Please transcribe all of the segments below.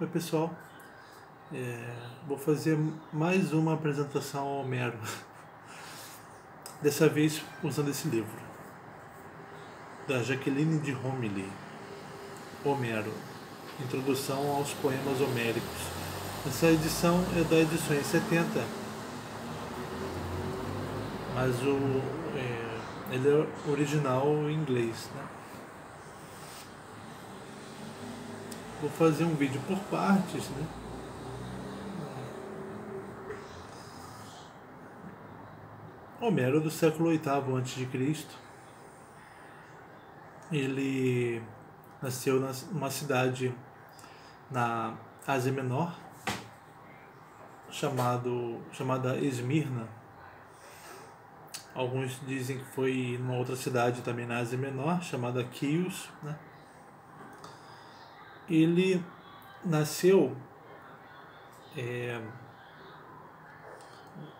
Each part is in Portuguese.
Oi pessoal, vou fazer mais uma apresentação ao Homero, dessa vez usando esse livro, da Jaqueline de Romilly, Homero, Introdução aos Poemas Homéricos. Essa edição é da edição 70, mas ele é original em inglês, né? Vou fazer um vídeo por partes, né? Homero do século VIII a.C. Ele nasceu numa cidade na Ásia Menor, chamada Esmirna. Alguns dizem que foi numa outra cidade também na Ásia Menor, chamada Quios, né? Ele nasceu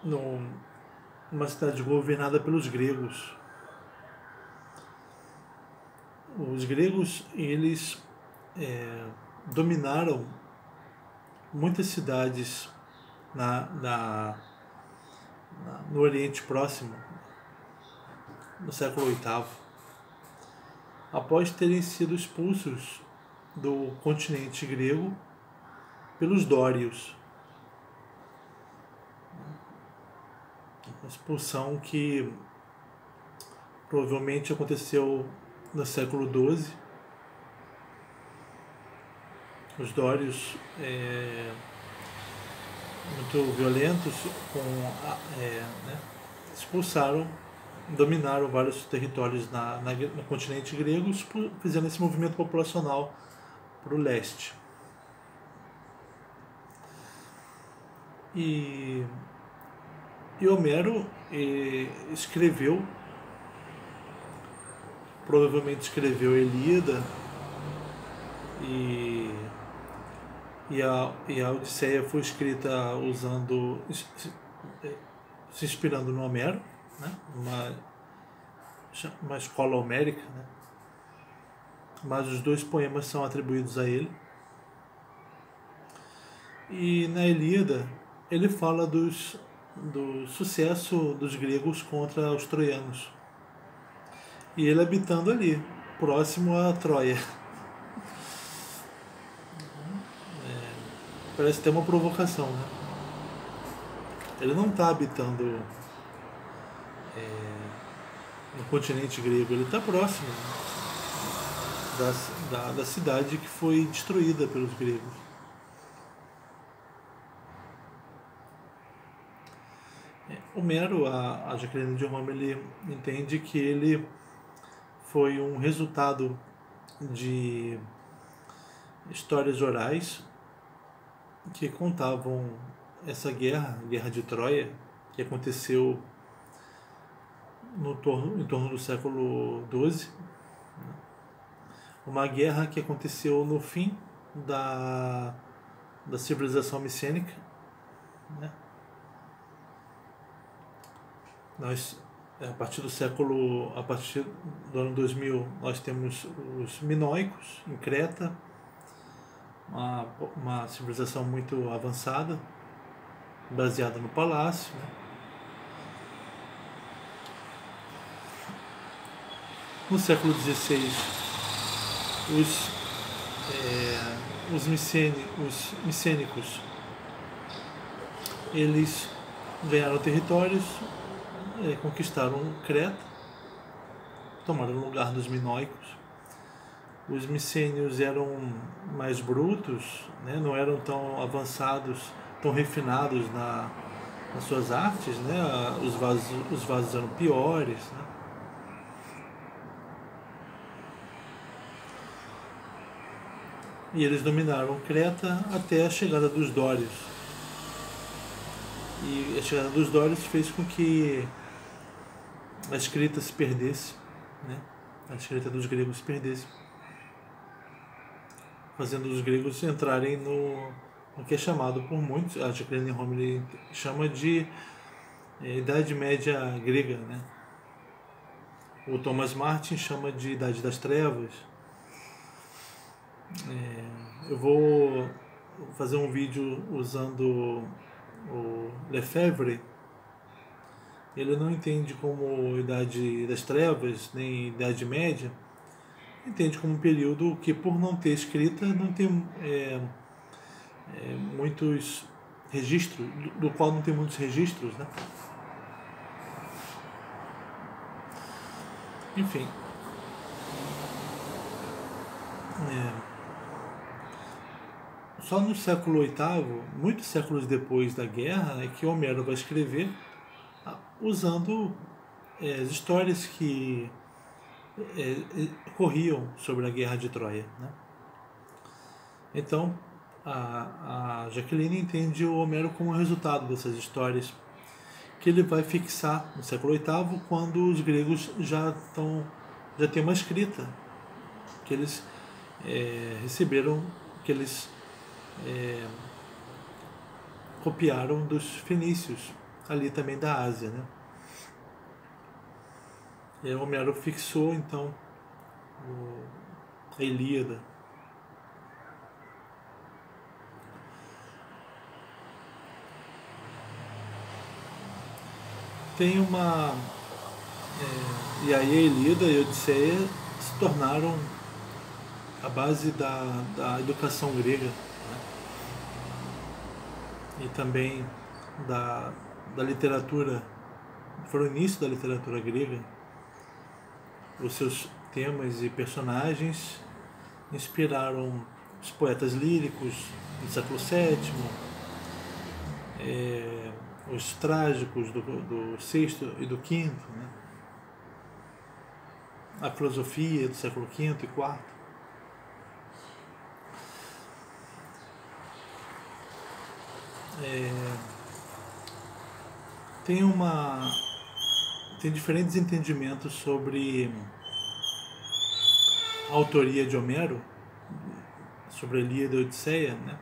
numa cidade governada pelos gregos. Os gregos, eles dominaram muitas cidades no Oriente Próximo, no século VIII, após terem sido expulsos do continente grego pelos dórios. Uma expulsão que provavelmente aconteceu no século XII. Os dórios, muito violentos, expulsaram, dominaram vários territórios no continente grego, fazendo esse movimento populacional para o leste. E Homero escreveu, provavelmente escreveu a Ilíada e a Odisseia foi escrita se inspirando no Homero, né? Uma escola homérica, né? Mas os dois poemas são atribuídos a ele. E na Ilíada ele fala do sucesso dos gregos contra os troianos, e ele habitando ali, próximo a Troia. Parece ter uma provocação, né? Ele não está habitando no continente grego, ele está próximo, né, da cidade que foi destruída pelos gregos. Homero, a Jaqueline de Romilly, entende que ele foi um resultado de histórias orais que contavam essa guerra de Troia, que aconteceu em torno do século XII. Uma guerra que aconteceu no fim da civilização micênica, né? A partir do ano 2000, nós temos os minoicos em Creta, uma civilização muito avançada, baseada no palácio, né? No século XVI, os micênicos, eles ganharam territórios, conquistaram Creta, tomaram o lugar dos minoicos. Os micênios eram mais brutos, né? Não eram tão avançados, tão refinados nas suas artes, né? Os vasos eram piores, né? E eles dominaram Creta até a chegada dos dórios. E a chegada dos dórios fez com que a escrita se perdesse, né? A escrita dos gregos se perdesse, fazendo os gregos entrarem no que é chamado por muitos, a Jaqueline Romilly chama de Idade Média grega, né? O Thomas Martin chama de Idade das Trevas. Eu vou fazer um vídeo usando o Lefebvre, ele não entende como Idade das Trevas, nem Idade Média, entende como um período que, por não ter escrita, não tem muitos registros, do qual não tem muitos registros, né? Enfim. Só no século VIII, muitos séculos depois da guerra, é que Homero vai escrever usando as histórias que corriam sobre a guerra de Troia, né? Então, a Jaqueline entende o Homero como resultado dessas histórias que ele vai fixar no século VIII, quando os gregos já têm uma escrita que eles receberam, que eles copiaram dos fenícios, ali também da Ásia, né? E Homero fixou então a Ilíada. Tem uma e aí a Ilíada e a Odisseia se tornaram a base da educação grega, né? E também da literatura, foram o início da literatura grega. Os seus temas e personagens inspiraram os poetas líricos do século VII, os trágicos do sexto e do quinto, né? A filosofia do século V e IV. Tem diferentes entendimentos sobre a autoria de Homero, sobre a Ilíada e a Odisseia, né?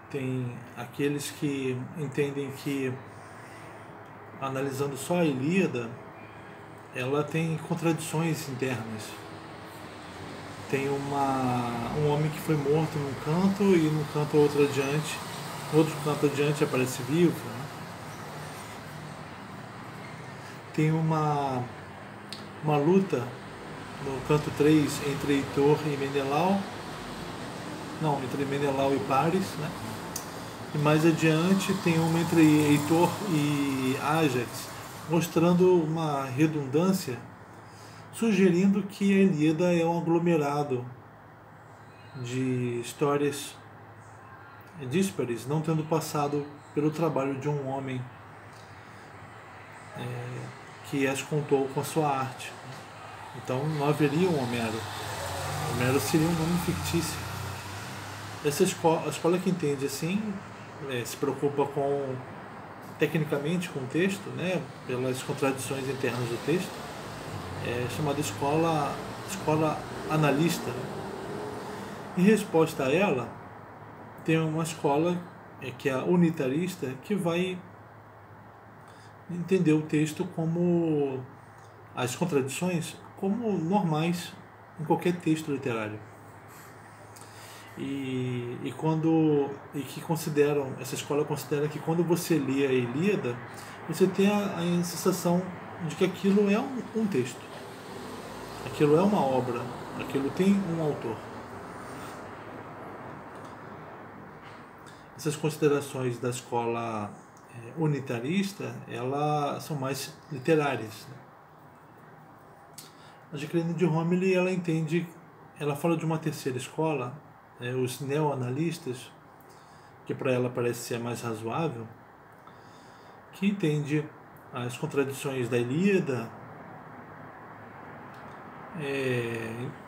Tem aqueles que entendem que, analisando só a Ilíada, ela tem contradições internas. Tem um homem que foi morto num canto e num canto outro canto adiante aparece vivo, né? Tem uma luta no canto 3 entre Heitor e Menelau, entre Menelau e Paris, né? E mais adiante tem uma entre Heitor e Ájax, mostrando uma redundância, sugerindo que a Ilíada é um aglomerado de histórias díspares, não tendo passado pelo trabalho de um homem que as contou com a sua arte. Então não haveria um Homero. Homero seria um nome fictício. Essa escola, a escola que entende assim, se preocupa tecnicamente com o texto, né, pelas contradições internas do texto, é chamada escola analista. Em resposta a ela, tem uma escola que é a unitarista, que vai entender o texto como as contradições como normais em qualquer texto literário. E que consideram, essa escola considera que quando você lê a Ilíada, você tem a sensação de que aquilo é um texto, aquilo é uma obra, aquilo tem um autor. Essas considerações da escola unitarista, elas são mais literárias, né? A Jaqueline de Romilly, ela fala de uma terceira escola, os neoanalistas, que para ela parece ser a mais razoável, que entende as contradições da Ilíada,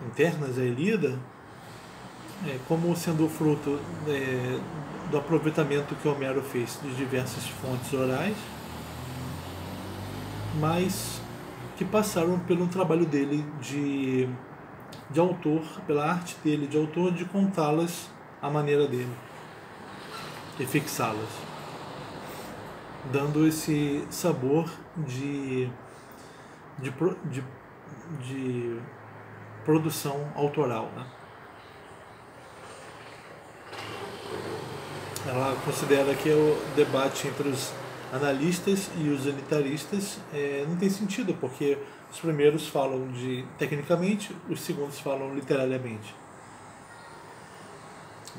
internas à Ilíada, como sendo fruto do aproveitamento que Homero fez de diversas fontes orais, mas que passaram pelo trabalho dele de autor, pela arte dele de autor, de contá-las à maneira dele e fixá-las, dando esse sabor de produção autoral, né? ela considera que o debate entre os analistas e os unitaristas não tem sentido, porque os primeiros falam de tecnicamente, os segundos falam literariamente.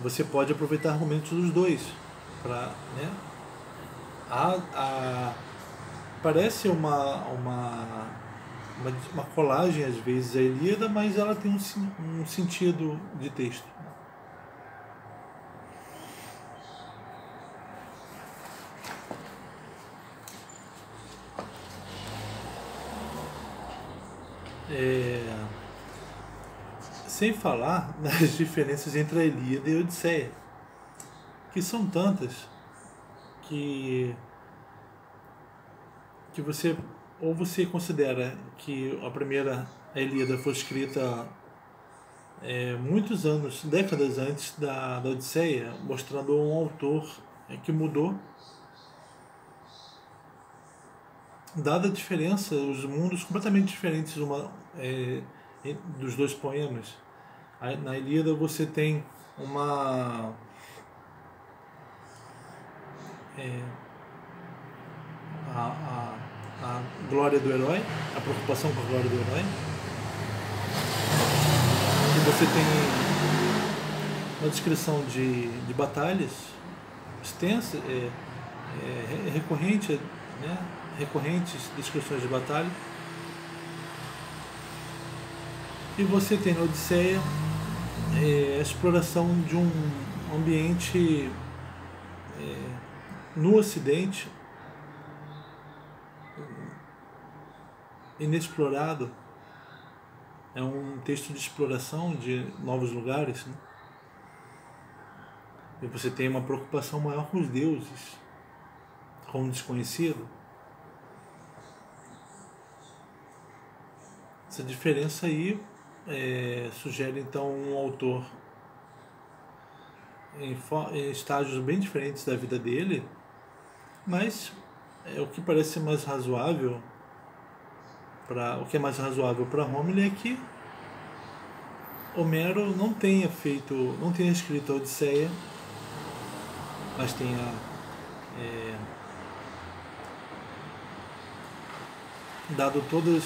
Você pode aproveitar argumentos dos dois para, né? Parece uma colagem às vezes a Ilíada, mas ela tem um sentido de texto. Sem falar nas diferenças entre a Ilíada e a Odisseia, que são tantas que você considera que a Ilíada foi escrita muitos anos, décadas antes da Odisseia, mostrando um autor que mudou, dada a diferença, os mundos completamente diferentes dos dois poemas. Na Ilíada você tem a glória do herói, a preocupação com a glória do herói. E você tem uma descrição de batalhas extensa, recorrente, né? Recorrentes descrições de batalha. E você tem na Odisseia a exploração de um ambiente no Ocidente inexplorado. É um texto de exploração de novos lugares, né? E você tem uma preocupação maior com os deuses, com o desconhecido. Essa diferença aí sugere então um autor em estágios bem diferentes da vida dele, mas o que parece mais razoável o que é mais razoável para Rômulo é que Homero não tenha escrito a Odisseia, mas tenha dado todo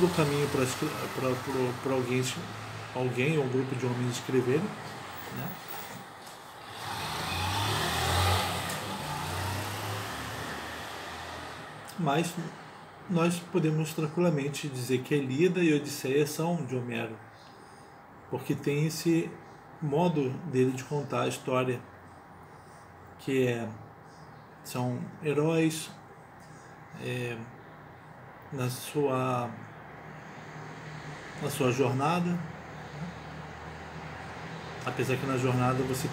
o caminho para alguém ou um grupo de homens escreverem, né? Mas nós podemos tranquilamente dizer que a Ilíada e a Odisseia são de Homero, porque tem esse modo dele de contar a história, que são heróis na sua jornada, apesar que na jornada você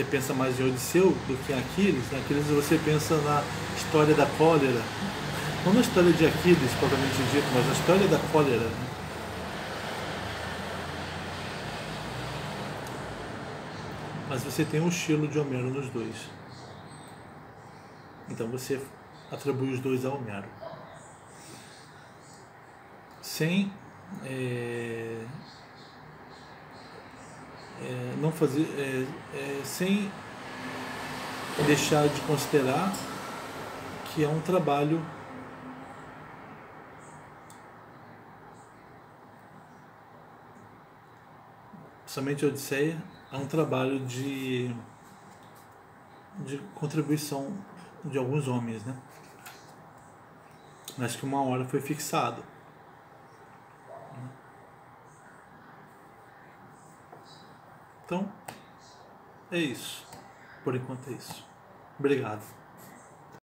pensa mais em Odisseu do que em Aquiles. Em Aquiles você pensa na história da cólera, não na história de Aquiles propriamente dito, mas na história da cólera, né? Mas você tem um estilo de Homero nos dois, então você atribui os dois a Homero sem não fazer sem deixar de considerar que é um trabalho somente a Odisseia é um trabalho de contribuição de alguns homens, né? Mas que uma hora foi fixado. Então, é isso. Por enquanto é isso. Obrigado.